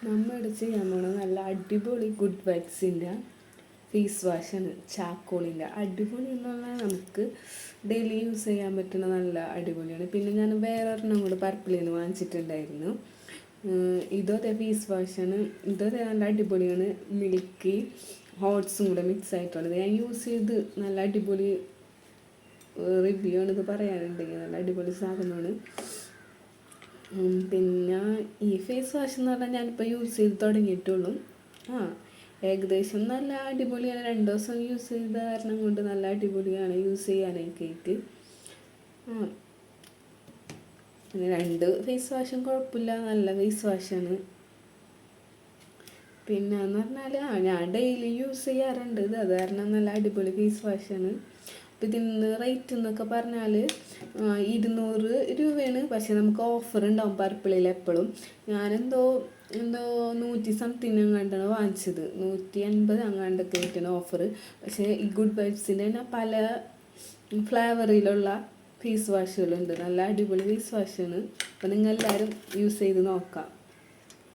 നമ്മളിവിടെ ചെയ്യാൻ പോണത് നല്ല അടിപൊളി ഗുഡ് വൈബ്സിൻ്റെ ഫേസ് വാഷാണ്. ചാക്കോളിൻ്റെ അടിപൊളി എന്ന് പറഞ്ഞാൽ നമുക്ക് ഡെയിലി യൂസ് ചെയ്യാൻ പറ്റുന്ന നല്ല അടിപൊളിയാണ്. പിന്നെ ഞാൻ വേറെ ഒരെണ്ണം കൂടെ പർപ്പിളിൽ നിന്ന് വാങ്ങിച്ചിട്ടുണ്ടായിരുന്നു. ഇതോ അതേ ഫേസ് വാഷാണ്. ഇതോ നല്ല അടിപൊളിയാണ്. മിൽക്കി ഹോട്ട്സും കൂടെ മിക്സ് ആയിട്ടുള്ളത്. ഞാൻ യൂസ് ചെയ്ത് നല്ല അടിപൊളി റിവ്യൂ ആണ്. ഇത് പറയാനുണ്ടെങ്കിൽ നല്ല അടിപൊളി സാധനമാണ്. പിന്നെ ഈ ഫേസ് വാഷ് എന്ന് പറഞ്ഞാൽ ഞാനിപ്പോൾ യൂസ് ചെയ്ത് തുടങ്ങിയിട്ടുള്ളൂ. ഏകദേശം നല്ല അടിപൊളിയാണ്. 2 ദിവസം യൂസ് ചെയ്ത കാരണം കൊണ്ട് നല്ല അടിപൊളിയാണ് യൂസ് ചെയ്യാനൊക്കെ. പിന്നെ 2 ഫേസ് വാഷും കുഴപ്പമില്ല, നല്ല ഫേസ് വാഷാണ്. പിന്നെ എന്ന് പറഞ്ഞാൽ ഞാൻ ഡെയിലി യൂസ് ചെയ്യാറുണ്ട്. ഇത് അത് കാരണം നല്ല അടിപൊളി ഫേസ് വാഷാണ്. അപ്പോൾ ഇതിന് റേറ്റ് എന്നൊക്കെ പറഞ്ഞാൽ 200 രൂപയാണ്. പക്ഷേ നമുക്ക് ഓഫർ ഉണ്ടാവും പർപ്പിളിൽ എപ്പോഴും. ഞാനെന്തോ 100 സംതിങ് അങ്ങാണ്ടാണ് വാങ്ങിച്ചത്. 150 അങ്ങാണ്ടൊക്കെ ആയിട്ടാണ് ഓഫർ. പക്ഷേ ഈ ഗുഡ് വൈബ്സിൻ്റെ തന്നെ പല ഫ്ലേവറിലുള്ള ഫേസ് വാഷുകളുണ്ട്. നല്ല അടിപൊളി ഫേസ് വാഷാണ്. അപ്പോൾ നിങ്ങളെല്ലാവരും യൂസ് ചെയ്ത് നോക്കാം.